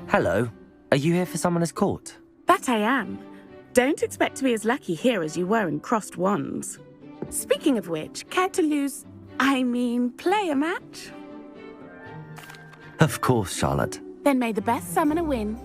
Hello. Are you here for Summoner's Court? That I am. Don't expect to be as lucky here as you were in Crossed Wands. Speaking of which, care to play a match? Of course, Charlotte. Then may the best summoner win.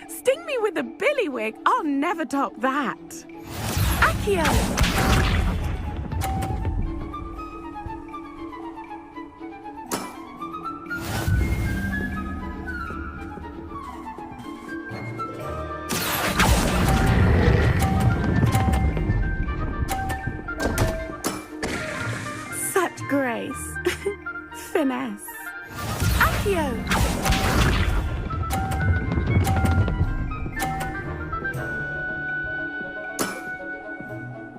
Sting me with a billywig. I'll never top that. Accio! Such grace. Finesse. Accio!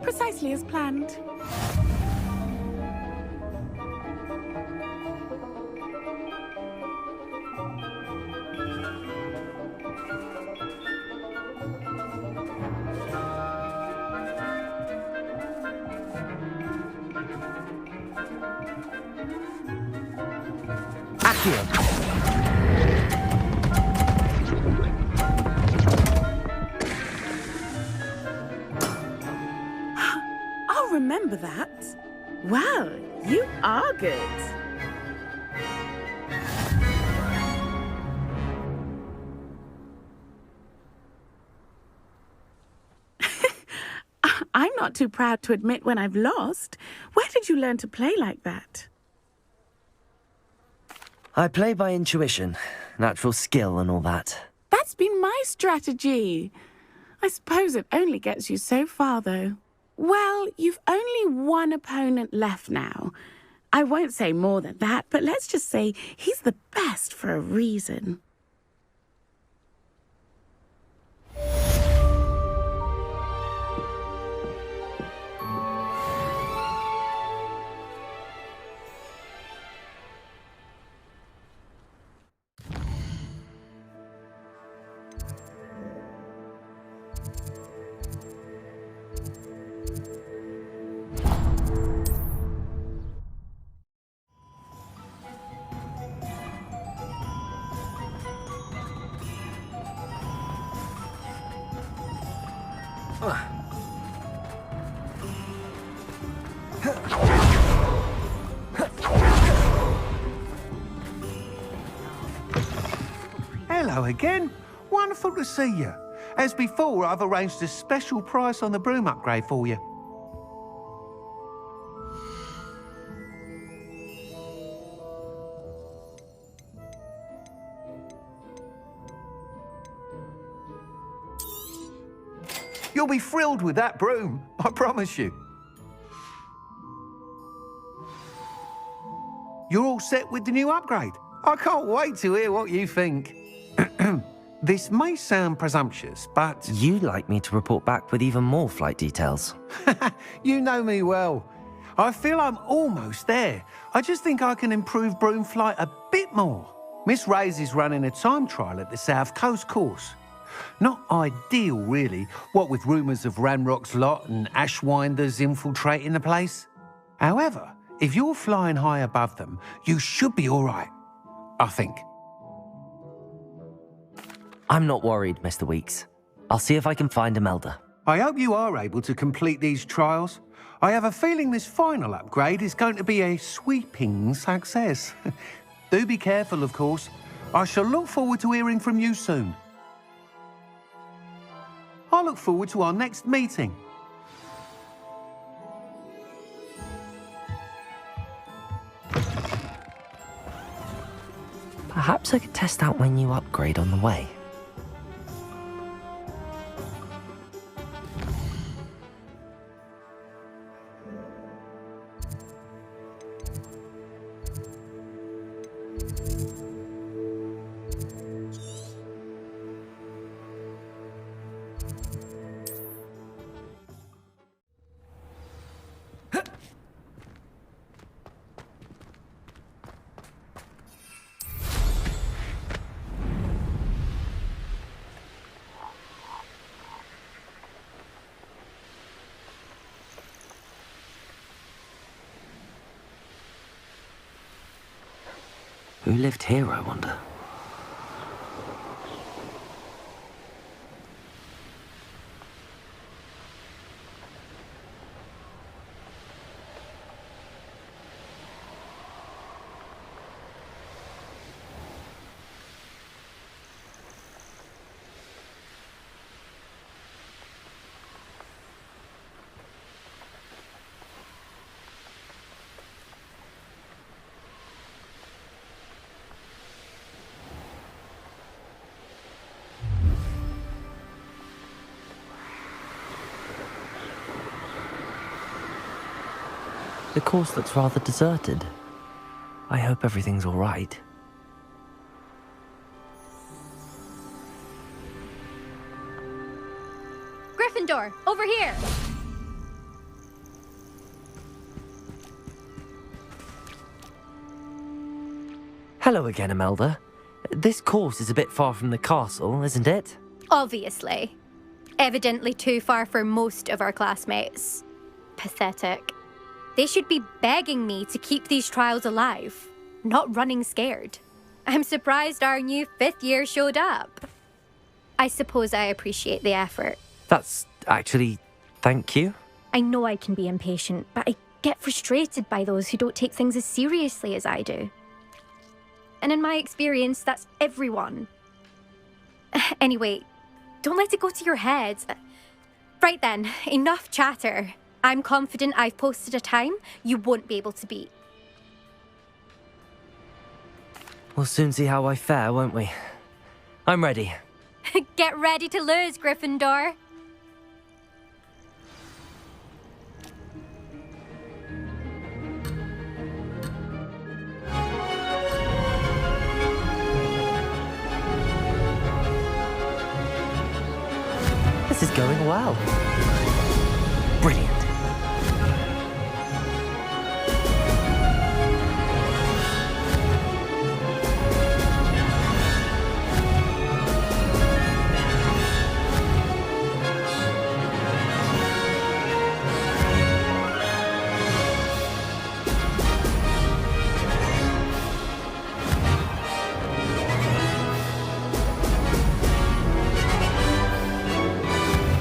Precisely as planned. Accio! Remember that? Well, you are good. I'm not too proud to admit when I've lost. Where did you learn to play like that? I play by intuition, natural skill and all that. That's been my strategy. I suppose it only gets you so far, though. Well, you've only one opponent left now. I won't say more than that, but let's just say he's the best for a reason. Hello again. Wonderful to see you. As before, I've arranged a special price on the broom upgrade for you. You'll be thrilled with that broom, I promise you. You're all set with the new upgrade. I can't wait to hear what you think. This may sound presumptuous, but... You'd like me to report back with even more flight details. You know me well. I feel I'm almost there. I just think I can improve broom flight a bit more. Miss Ray's is running a time trial at the South Coast course. Not ideal, really, what with rumours of Ranrock's lot and Ashwinders infiltrating the place. However, if you're flying high above them, you should be all right, I think. I'm not worried, Mr. Weeks. I'll see if I can find Imelda. I hope you are able to complete these trials. I have a feeling this final upgrade is going to be a sweeping success. Do be careful, of course. I shall look forward to hearing from you soon. I look forward to our next meeting. Perhaps I could test out my new upgrade on the way. Who lived here, I wonder? The course looks rather deserted. I hope everything's all right. Gryffindor, over here! Hello again, Imelda. This course is a bit far from the castle, isn't it? Obviously. Evidently too far for most of our classmates. Pathetic. They should be begging me to keep these trials alive, not running scared. I'm surprised our new 5th year showed up. I suppose I appreciate the effort. That's actually... thank you. I know I can be impatient, but I get frustrated by those who don't take things as seriously as I do. And in my experience, that's everyone. Anyway, don't let it go to your head. Right then, enough chatter. I'm confident I've posted a time you won't be able to beat. We'll soon see how I fare, won't we? I'm ready. Get ready to lose, Gryffindor. This is going well. Brilliant.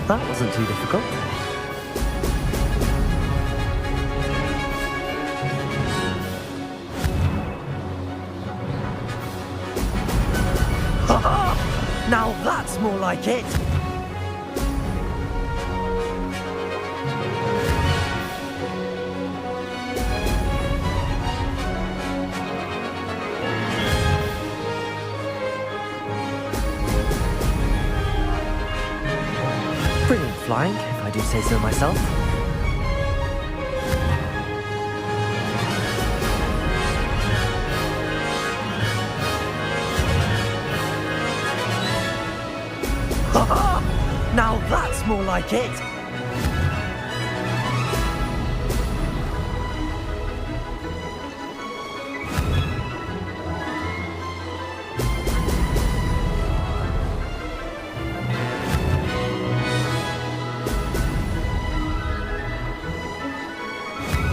That wasn't too difficult. Now that's more like it! Brilliant flying, if I do say so myself. Now that's more like it!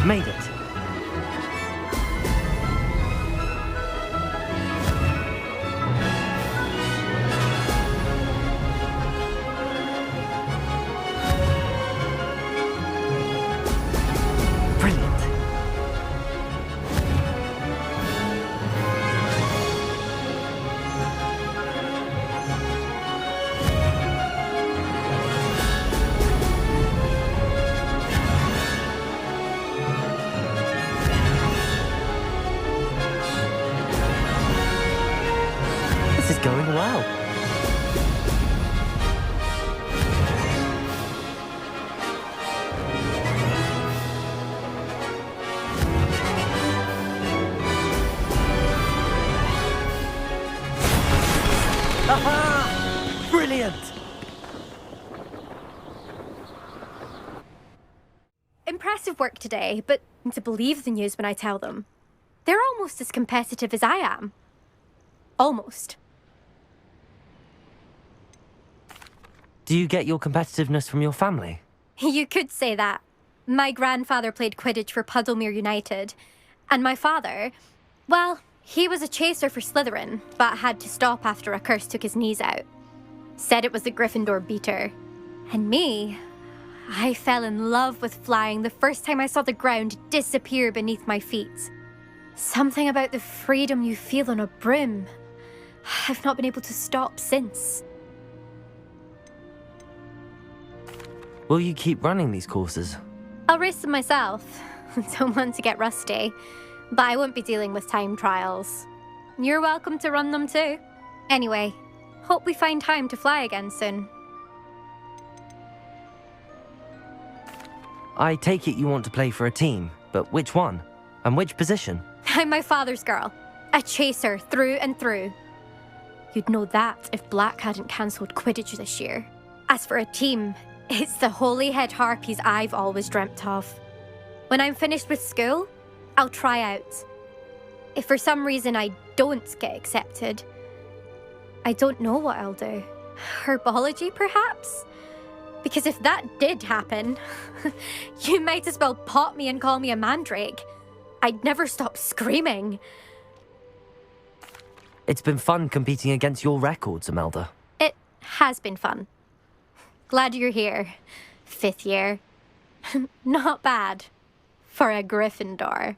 Made it. This is going well. Aha! Brilliant! Impressive work today, but to believe the news when I tell them. They're almost as competitive as I am. Almost. Do you get your competitiveness from your family? You could say that. My grandfather played Quidditch for Puddlemere United. And my father, well, he was a chaser for Slytherin, but had to stop after a curse took his knees out. Said it was the Gryffindor beater. And me, I fell in love with flying the first time I saw the ground disappear beneath my feet. Something about the freedom you feel on a broom. I've not been able to stop since. Will you keep running these courses? I'll race them myself. Don't want to get rusty. But I won't be dealing with time trials. You're welcome to run them too. Anyway, hope we find time to fly again soon. I take it you want to play for a team, but which one? And which position? I'm my father's girl. A chaser through and through. You'd know that if Black hadn't cancelled Quidditch this year. As for a team, it's the Holyhead Harpies I've always dreamt of. When I'm finished with school, I'll try out. If for some reason I don't get accepted, I don't know what I'll do. Herbology, perhaps? Because if that did happen, you might as well pop me and call me a mandrake. I'd never stop screaming. It's been fun competing against your records, Imelda. It has been fun. Glad you're here. 5th year. Not bad. For a Gryffindor.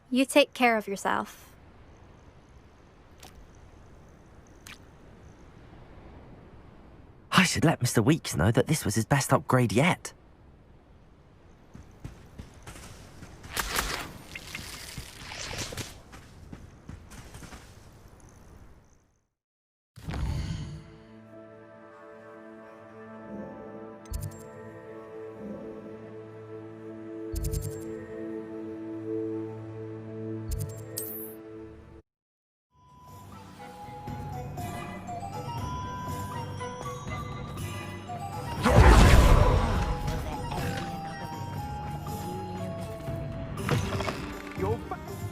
You take care of yourself. I should let Mr. Weeks know that this was his best upgrade yet.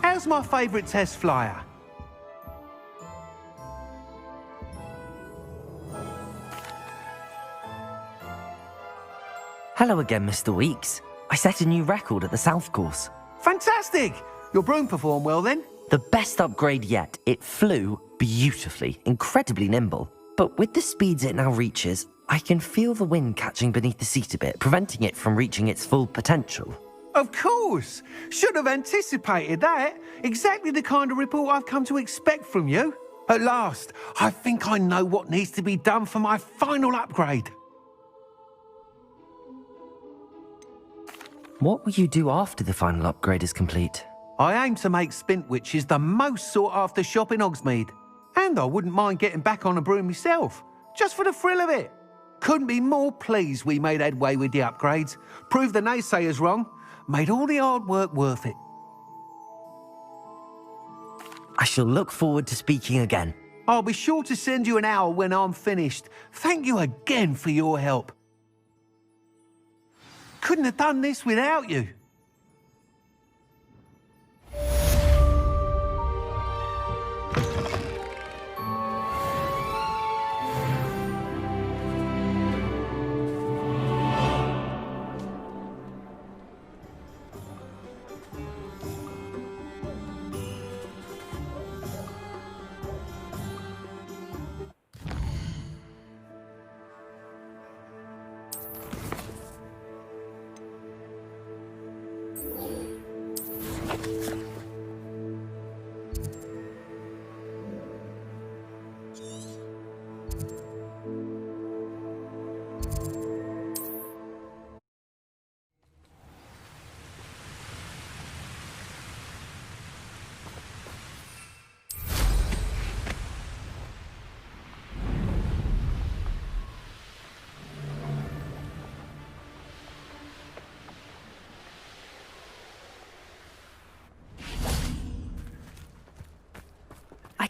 How's my favourite test flyer? Hello again, Mr. Weeks. I set a new record at the South Course. Fantastic! Your broom performed well then? The best upgrade yet. It flew beautifully, incredibly nimble. But with the speeds it now reaches, I can feel the wind catching beneath the seat a bit, preventing it from reaching its full potential. Of course! Should have anticipated that. Exactly the kind of report I've come to expect from you. At last, I think I know what needs to be done for my final upgrade. What will you do after the final upgrade is complete? I aim to make Spintwitches the most sought-after shop in Hogsmeade. And I wouldn't mind getting back on a broom myself, just for the thrill of it. Couldn't be more pleased we made headway with the upgrades, proved the naysayers wrong, made all the hard work worth it. I shall look forward to speaking again. I'll be sure to send you an owl when I'm finished. Thank you again for your help. Couldn't have done this without you.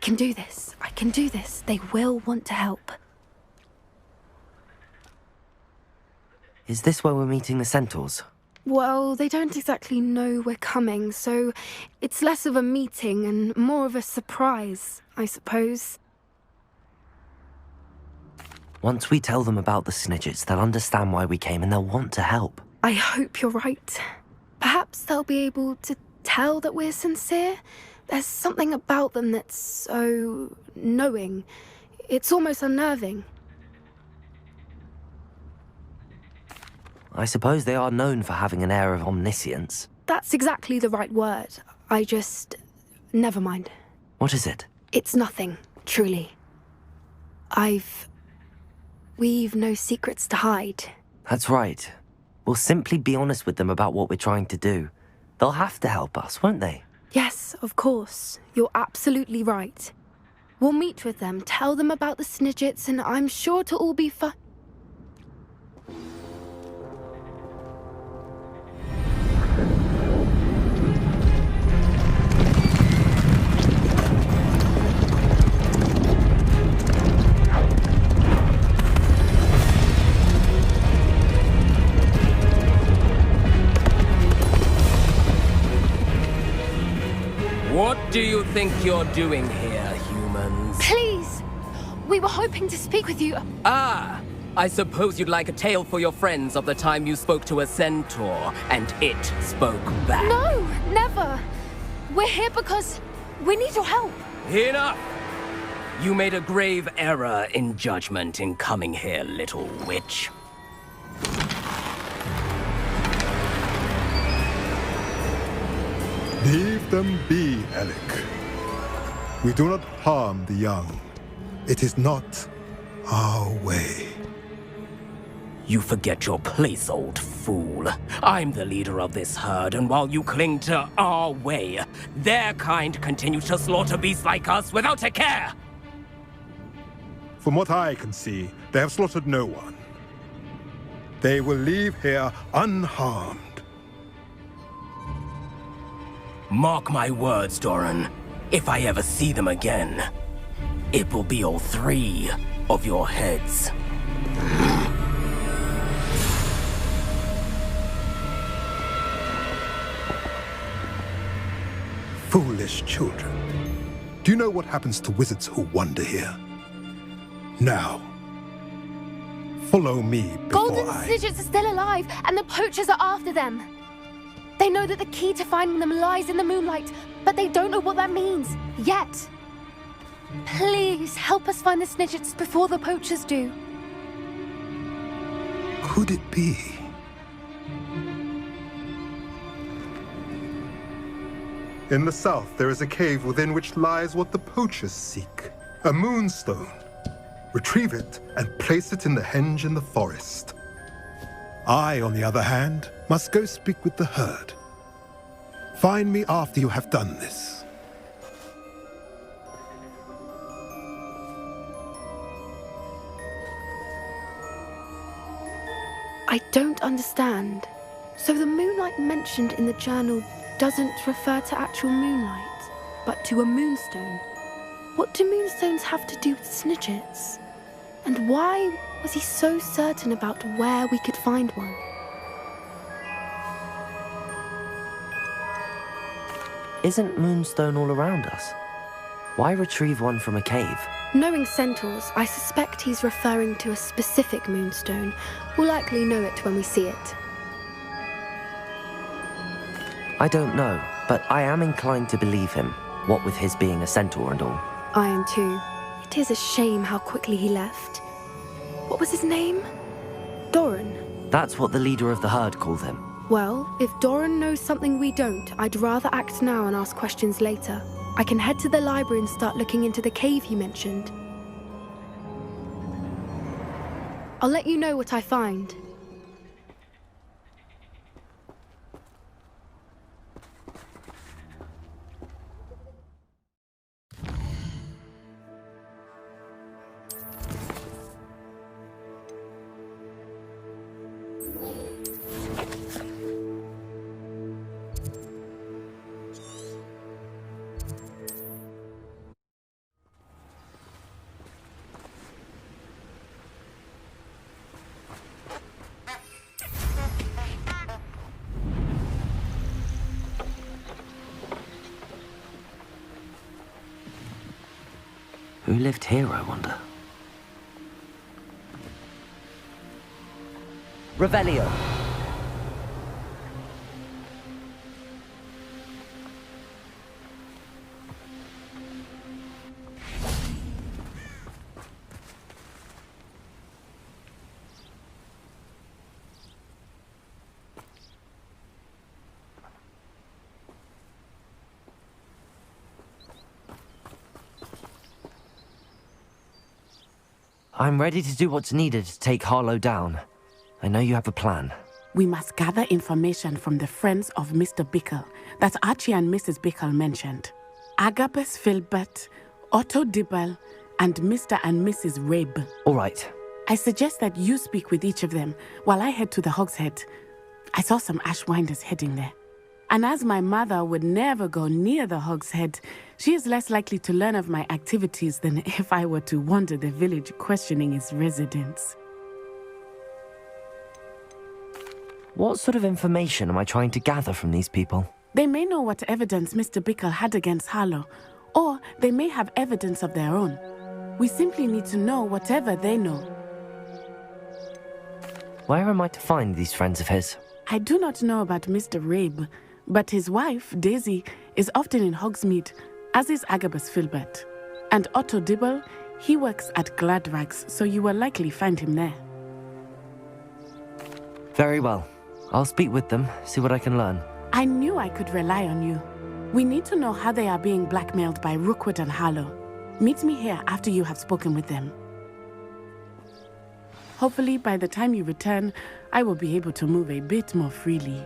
can do this. I can do this. They will want to help. Is this where we're meeting the centaurs? Well, they don't exactly know we're coming, so it's less of a meeting and more of a surprise, I suppose. Once we tell them about the Snidgets, they'll understand why we came and they'll want to help. I hope you're right. Perhaps they'll be able to tell that we're sincere. There's something about them that's so knowing. It's almost unnerving. I suppose they are known for having an air of omniscience. That's exactly the right word. Never mind. What is it? It's nothing, truly. We've no secrets to hide. That's right. We'll simply be honest with them about what we're trying to do. They'll have to help us, won't they? Yes, of course. You're absolutely right. We'll meet with them, tell them about the Snidgets, and I'm sure to all be fine. What do you think you're doing here, humans? Please! We were hoping to speak with you. Ah! I suppose you'd like a tale for your friends of the time you spoke to a centaur, and it spoke back. No, never. We're here because we need your help. Enough! You made a grave error in judgment in coming here, little witch. Leave them be, Alec. We do not harm the young. It is not our way. You forget your place, old fool. I'm the leader of this herd, and while you cling to our way, their kind continue to slaughter beasts like us without a care! From what I can see, they have slaughtered no one. They will leave here unharmed. Mark my words, Doran. If I ever see them again, it will be all 3 of your heads. Foolish children. Do you know what happens to wizards who wander here? Now, follow me before Golden Snidgets are still alive, and the poachers are after them. They know that the key to finding them lies in the moonlight, but they don't know what that means, yet. Please, help us find the Snidgets before the poachers do. Could it be? In the south, there is a cave within which lies what the poachers seek. A moonstone. Retrieve it and place it in the henge in the forest. I, on the other hand, must go speak with the herd. Find me after you have done this. I don't understand. So the moonlight mentioned in the journal doesn't refer to actual moonlight, but to a moonstone. What do moonstones have to do with Snidgets? And why was he so certain about where we could find one? Isn't Moonstone all around us? Why retrieve one from a cave? Knowing centaurs, I suspect he's referring to a specific moonstone. We'll likely know it when we see it. I don't know, but I am inclined to believe him, what with his being a centaur and all. I am too. It is a shame how quickly he left. What was his name? Doran. That's what the leader of the herd called him. Well, if Doran knows something we don't, I'd rather act now and ask questions later. I can head to the library and start looking into the cave he mentioned. I'll let you know what I find. Who lived here, I wonder? Revelio. I'm ready to do what's needed to take Harlow down. I know you have a plan. We must gather information from the friends of Mr. Bickle that Archie and Mrs. Bickle mentioned. Agabus Filbert, Otto Dibble, and Mr. and Mrs. Rabe. All right. I suggest that you speak with each of them while I head to the Hogshead. I saw some Ashwinders heading there. And as my mother would never go near the Hogshead, she is less likely to learn of my activities than if I were to wander the village questioning its residents. What sort of information am I trying to gather from these people? They may know what evidence Mr. Bickle had against Harlow, or they may have evidence of their own. We simply need to know whatever they know. Where am I to find these friends of his? I do not know about Mr. Rabe, but his wife, Daisy, is often in Hogsmeade, as is Agabus Filbert. And Otto Dibble, he works at Gladrags, so you will likely find him there. Very well. I'll speak with them, see what I can learn. I knew I could rely on you. We need to know how they are being blackmailed by Rookwood and Harlow. Meet me here after you have spoken with them. Hopefully, by the time you return, I will be able to move a bit more freely.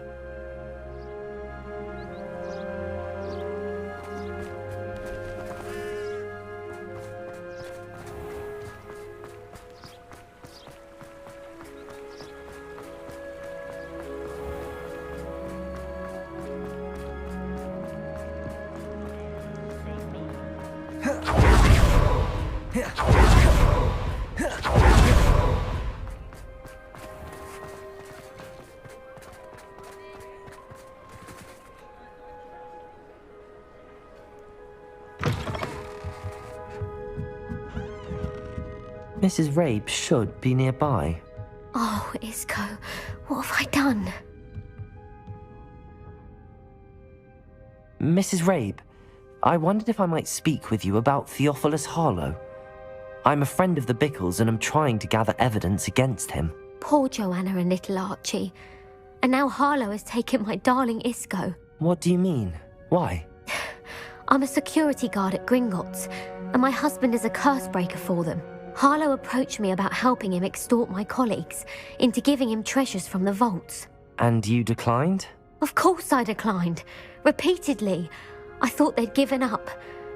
Mrs. Rabe should be nearby. Oh, Isco, what have I done? Mrs. Rabe, I wondered if I might speak with you about Theophilus Harlow. I'm a friend of the Bickles and I'm trying to gather evidence against him. Poor Joanna and little Archie. And now Harlow has taken my darling Isco. What do you mean? Why? I'm a security guard at Gringotts, and my husband is a curse breaker for them. Harlow approached me about helping him extort my colleagues into giving him treasures from the vaults. And you declined? Of course I declined. Repeatedly. I thought they'd given up,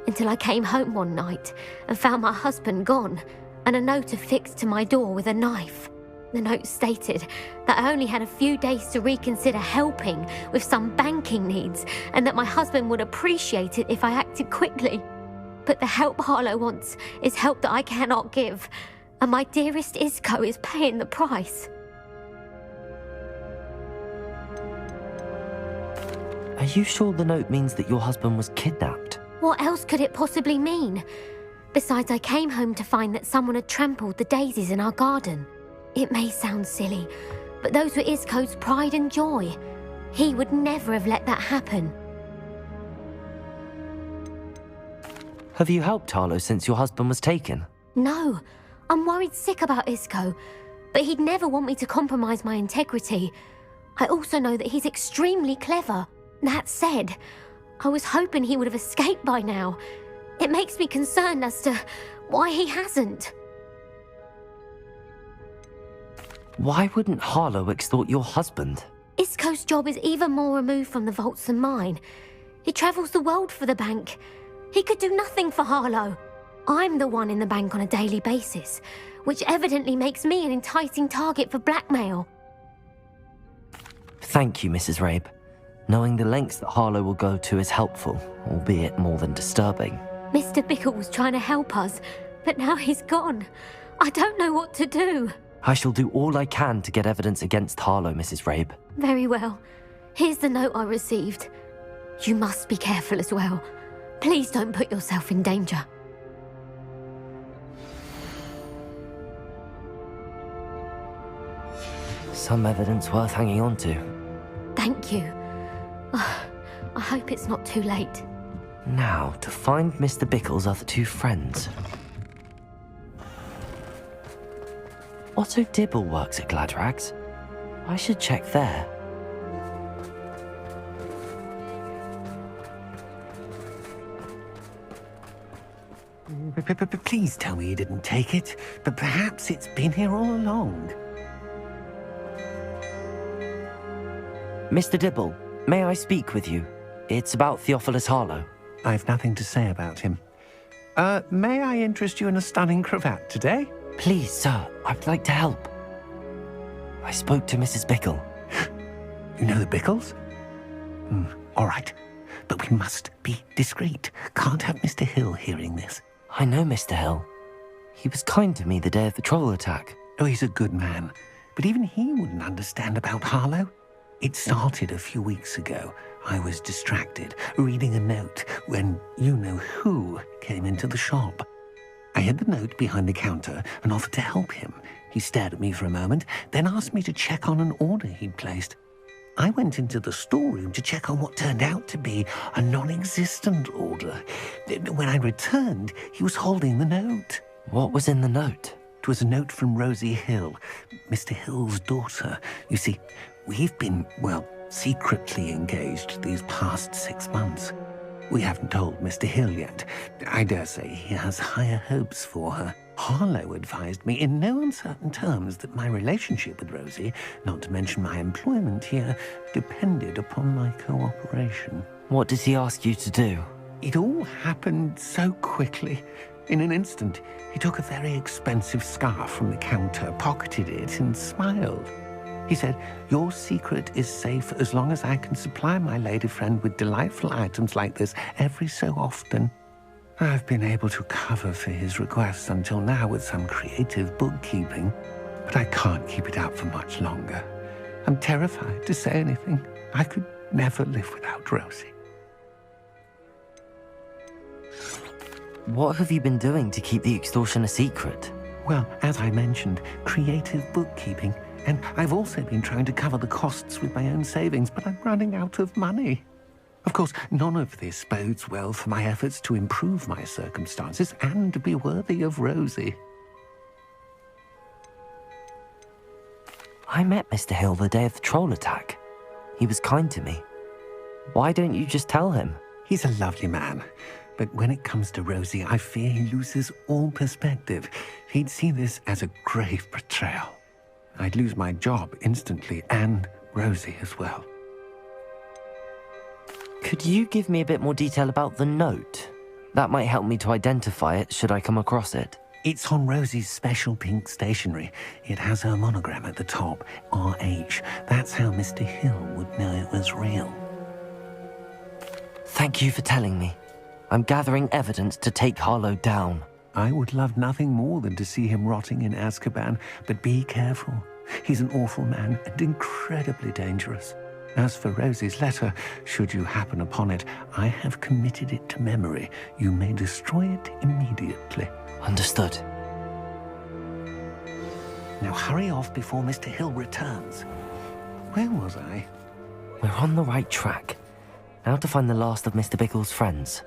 until I came home one night and found my husband gone, and a note affixed to my door with a knife. The note stated that I only had a few days to reconsider helping with some banking needs, and that my husband would appreciate it if I acted quickly. But the help Harlow wants is help that I cannot give, and my dearest Isco is paying the price. Are you sure the note means that your husband was kidnapped? What else could it possibly mean? Besides, I came home to find that someone had trampled the daisies in our garden. It may sound silly, but those were Isco's pride and joy. He would never have let that happen. Have you helped Harlow since your husband was taken? No, I'm worried sick about Isco, but he'd never want me to compromise my integrity. I also know that he's extremely clever. That said, I was hoping he would have escaped by now. It makes me concerned as to why he hasn't. Why wouldn't Harlow extort your husband? Isco's job is even more removed from the vaults than mine. He travels the world for the bank. He could do nothing for Harlow. I'm the one in the bank on a daily basis, which evidently makes me an enticing target for blackmail. Thank you, Mrs. Rabe. Knowing the lengths that Harlow will go to is helpful, albeit more than disturbing. Mr. Bickle was trying to help us, but now he's gone. I don't know what to do. I shall do all I can to get evidence against Harlow, Mrs. Rabe. Very well. Here's the note I received. You must be careful as well. Please don't put yourself in danger. Some evidence worth hanging on to. Thank you. I hope it's not too late. Now, to find Mr. Bickle's other two friends. Otto Dibble works at Gladrags. I should check there. Please tell me you didn't take it, but perhaps it's been here all along. Mr. Dibble, may I speak with you? It's about Theophilus Harlow. I've nothing to say about him. May I interest you in a stunning cravat today? Please, sir, I'd like to help. I spoke to Mrs. Bickle. You know the Bickles? All right, but we must be discreet. Can't have Mr. Hill hearing this. I know Mr. Hill. He was kind to me the day of the troll attack. Oh, he's a good man, but even he wouldn't understand about Harlow. It started a few weeks ago. I was distracted, reading a note, when you-know-who came into the shop. I hid the note behind the counter and offered to help him. He stared at me for a moment, then asked me to check on an order he'd placed. I went into the storeroom to check on what turned out to be a non-existent order. When I returned, he was holding the note. What was in the note? It was a note from Rosie Hill, Mr. Hill's daughter. You see, we've been, secretly engaged these past 6 months. We haven't told Mr. Hill yet. I dare say he has higher hopes for her. Harlow advised me in no uncertain terms that my relationship with Rosie, not to mention my employment here, depended upon my cooperation. What did he ask you to do? It all happened so quickly. In an instant, he took a very expensive scarf from the counter, pocketed it, and smiled. He said, "Your secret is safe as long as I can supply my lady friend with delightful items like this every so often." I've been able to cover for his requests until now with some creative bookkeeping, but I can't keep it up for much longer. I'm terrified to say anything. I could never live without Rosie. What have you been doing to keep the extortion a secret? Well, as I mentioned, creative bookkeeping. And I've also been trying to cover the costs with my own savings, but I'm running out of money. Of course, none of this bodes well for my efforts to improve my circumstances and to be worthy of Rosie. I met Mr. Hill the day of the troll attack. He was kind to me. Why don't you just tell him? He's a lovely man, but when it comes to Rosie, I fear he loses all perspective. He'd see this as a grave betrayal. I'd lose my job instantly, and Rosie as well. Could you give me a bit more detail about the note? That might help me to identify it should I come across it. It's on Rosie's special pink stationery. It has her monogram at the top, RH. That's how Mr. Hill would know it was real. Thank you for telling me. I'm gathering evidence to take Harlow down. I would love nothing more than to see him rotting in Azkaban, but be careful. He's an awful man and incredibly dangerous. As for Rosie's letter, should you happen upon it, I have committed it to memory. You may destroy it immediately. Understood. Now hurry off before Mr. Hill returns. Where was I? We're on the right track. Now to find the last of Mr. Bickle's friends.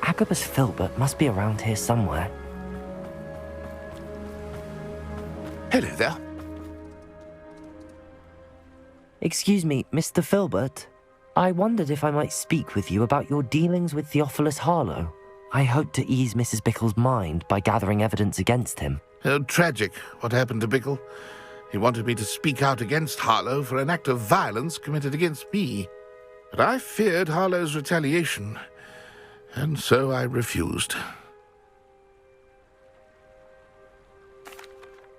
Agabus Filbert must be around here somewhere. Hello there. Excuse me, Mr. Filbert. I wondered if I might speak with you about your dealings with Theophilus Harlow. I hope to ease Mrs. Bickle's mind by gathering evidence against him. Oh, tragic what happened to Bickle. He wanted me to speak out against Harlow for an act of violence committed against me. But I feared Harlow's retaliation, and so I refused.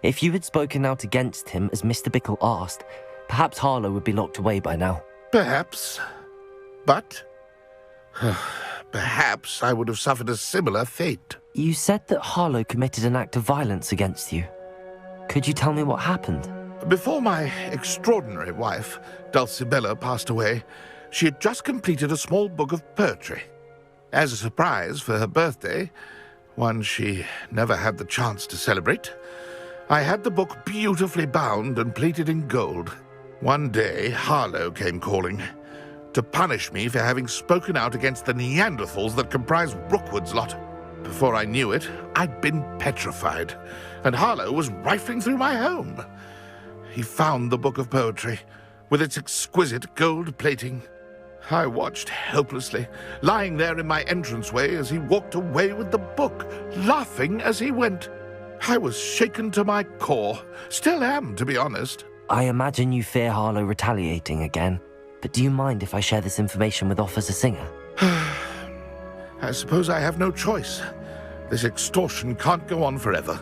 If you had spoken out against him as Mr. Bickle asked, perhaps Harlow would be locked away by now. Perhaps. But perhaps I would have suffered a similar fate. You said that Harlow committed an act of violence against you. Could you tell me what happened? Before my extraordinary wife, Dulcibella, passed away, she had just completed a small book of poetry. As a surprise for her birthday, one she never had the chance to celebrate, I had the book beautifully bound and plated in gold. One day, Harlow came calling to punish me for having spoken out against the Neanderthals that comprise Rookwood's lot. Before I knew it, I'd been petrified, and Harlow was rifling through my home. He found the book of poetry, with its exquisite gold plating. I watched helplessly, lying there in my entranceway as he walked away with the book, laughing as he went. I was shaken to my core. Still am, to be honest. I imagine you fear Harlow retaliating again, but do you mind if I share this information with Officer Singer? I suppose I have no choice. This extortion can't go on forever.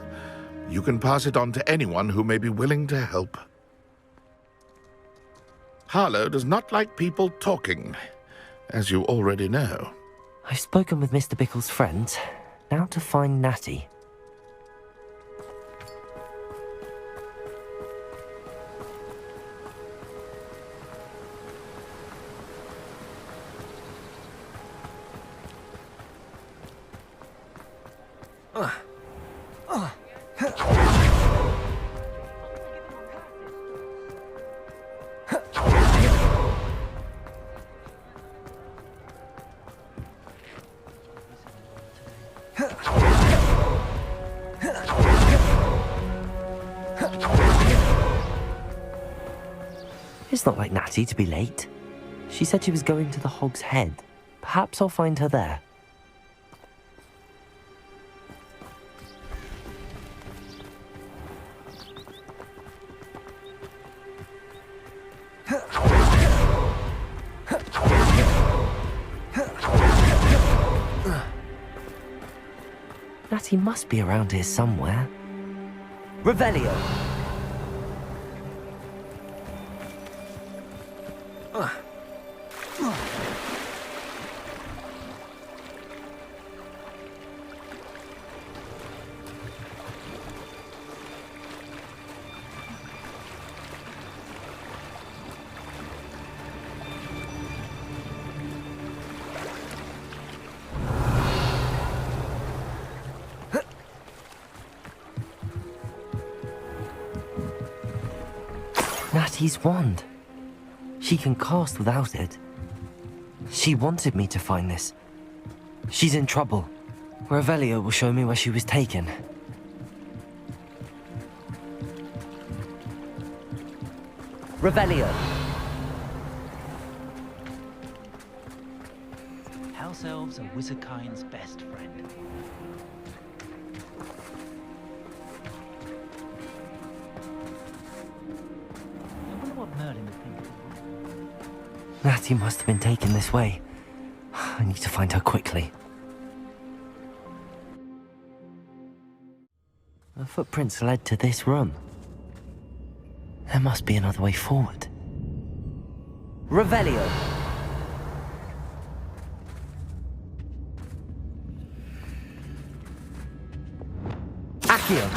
You can pass it on to anyone who may be willing to help. Harlow does not like people talking, as you already know. I've spoken with Mr. Bickle's friends. Now to find Natty. It's not like Natty to be late. She said she was going to the Hog's Head. Perhaps I'll find her there. Natty must be around here somewhere. Revelio! Natty's wand. She can cast without it. She wanted me to find this. She's in trouble. Revelio will show me where she was taken. Revelio! House elves are Wizardkind's best friend. Natty must have been taken this way. I need to find her quickly. The footprints led to this room. There must be another way forward. Revelio! Accio!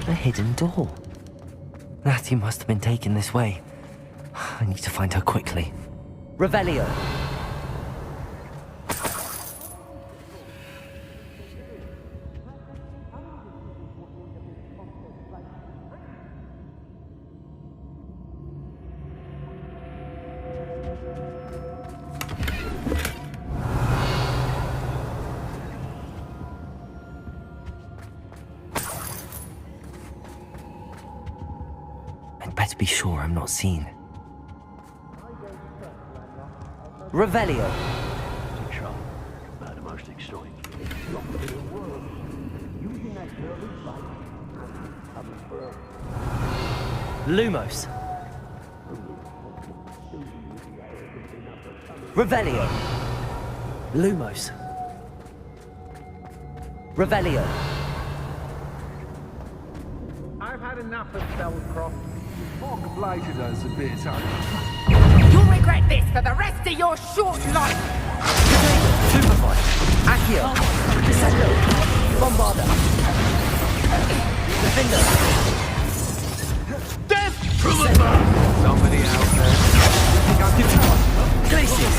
A hidden door. Natty must have been taken this way. I need to find her quickly. Revelio! I'd better be sure I'm not seen. Revelio! About the most exciting. Lumos! Revelio! Lumos! Revelio! I've had enough of Spellcroft. Fog bladed us a bit, You'll regret this for the rest of your short life! Superboy, Accio, Descendo, Bombarda, Defender. Death! Descendo. Somebody out there. Glacius,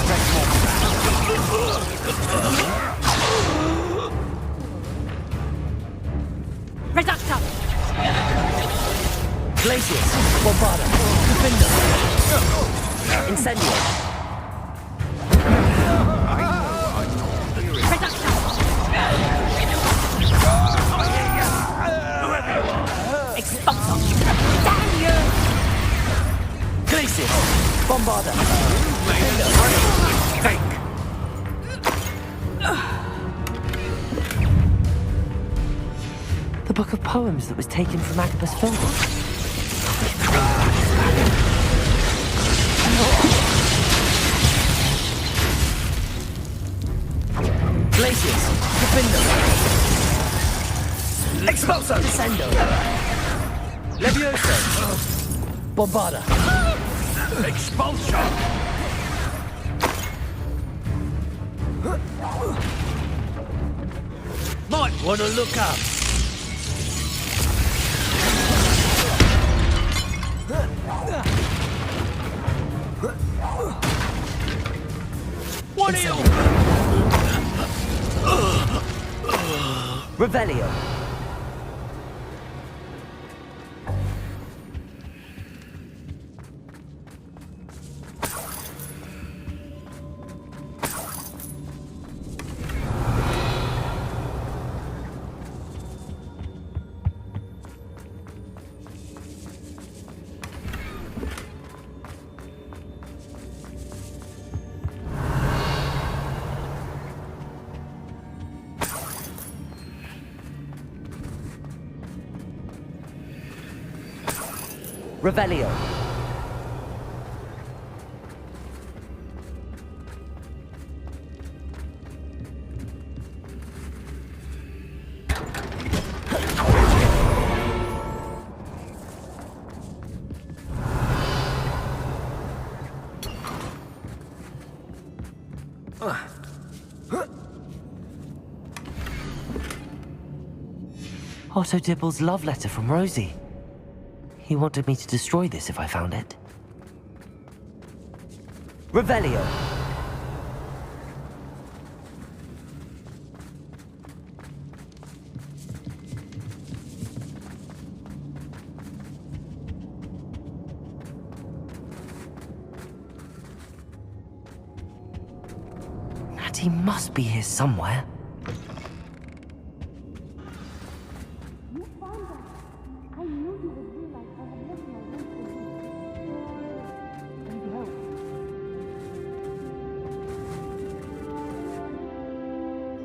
Reductor! Glacius, Bombarda, Defender, Incendio. Reductor! Expulsor! Damn you! Glacius, Bombarda, Take! The book of poems that was taken from Agabus Philbin. Glacius, Defender, Expulso, Descendo, Levioso, Bombarda, Expulsion! Might wanna look up. What are you? Revelio. Revelio. Otto Dibble's love letter from Rosie. He wanted me to destroy this if I found it. Revelio. Natty must be here somewhere.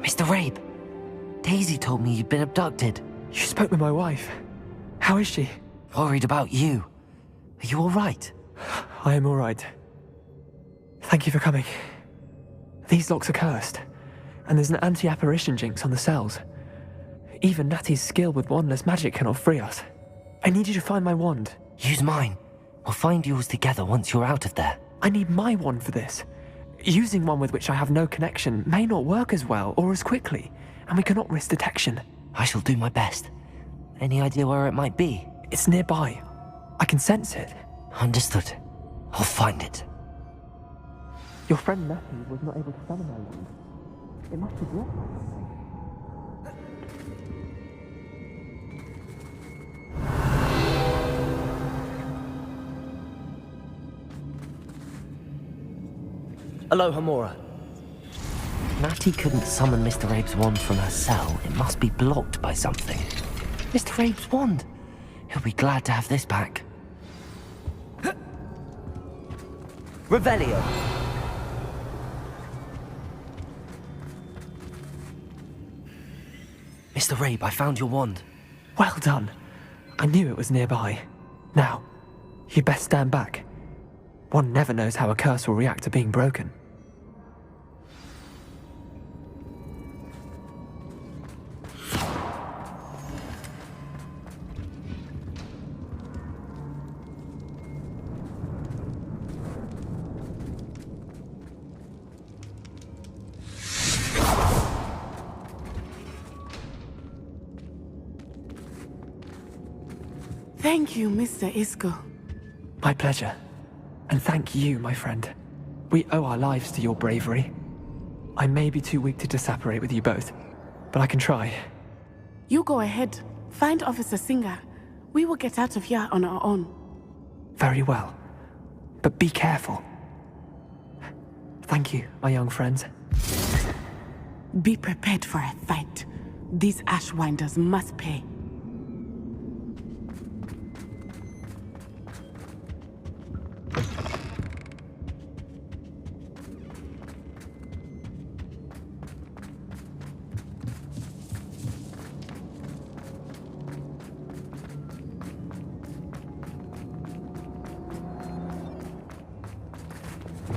Mr. Rabe, Daisy told me you'd been abducted. You spoke with my wife. How is she? Worried about you. Are you all right? I am all right. Thank you for coming. These locks are cursed, and there's an anti-apparition jinx on the cells. Even Natty's skill with wandless magic cannot free us. I need you to find my wand. Use mine. We'll find yours together once you're out of there. I need my wand for this. Using one with which I have no connection may not work as well or as quickly, and we cannot risk detection. I shall do my best. Any idea where it might be? It's nearby. I can sense it. Understood. I'll find it. Your friend Natty was not able to summon my wand. It must be blocked. Aloha, Mora. Natty couldn't summon Mr. Rabe's wand from her cell. It must be blocked by something. Mr. Rabe's wand! He'll be glad to have this back. Revelio. Mr. Rabe, I found your wand. Well done. I knew it was nearby. Now, you best stand back. One never knows how a curse will react to being broken. Thank you, Mr. Isco. My pleasure. And thank you, my friend. We owe our lives to your bravery. I may be too weak to disapparate with you both, but I can try. You go ahead. Find Officer Singer. We will get out of here on our own. Very well. But be careful. Thank you, my young friends. Be prepared for a fight. These Ashwinders must pay.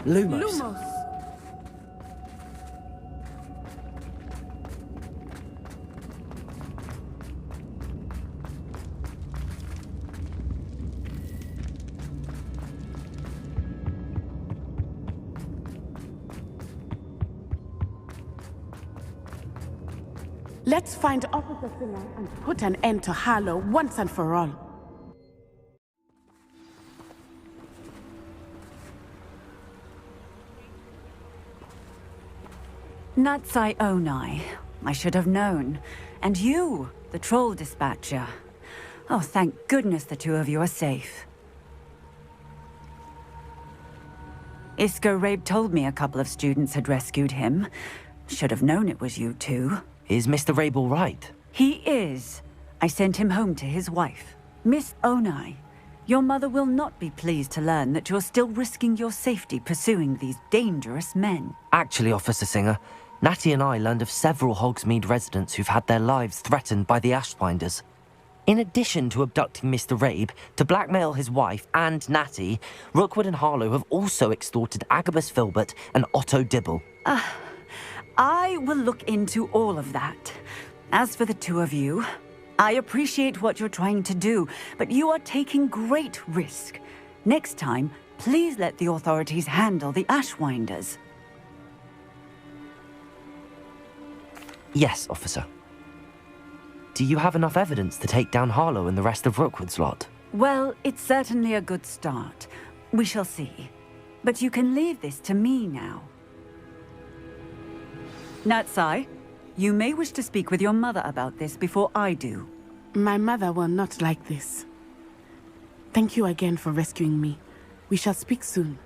Lumos. Let's find Officer Singer and put an end to Harlow once and for all. Natsai Onai. I should have known. And you, the troll dispatcher. Oh, thank goodness the two of you are safe. Isco Rabe told me a couple of students had rescued him. Should have known it was you two. Is Mr. Rabe all right? He is. I sent him home to his wife. Miss Onai, your mother will not be pleased to learn that you're still risking your safety pursuing these dangerous men. Actually, Officer Singer, Natty and I learned of several Hogsmeade residents who've had their lives threatened by the Ashwinders. In addition to abducting Mr. Rabe to blackmail his wife and Natty, Rookwood and Harlow have also extorted Agabus Filbert and Otto Dibble. I will look into all of that. As for the two of you, I appreciate what you're trying to do, but you are taking great risk. Next time, please let the authorities handle the Ashwinders. Yes, officer. Do you have enough evidence to take down Harlow and the rest of Rookwood's lot? Well, it's certainly a good start. We shall see. But you can leave this to me now. Natsai, you may wish to speak with your mother about this before I do. My mother will not like this. Thank you again for rescuing me. We shall speak soon.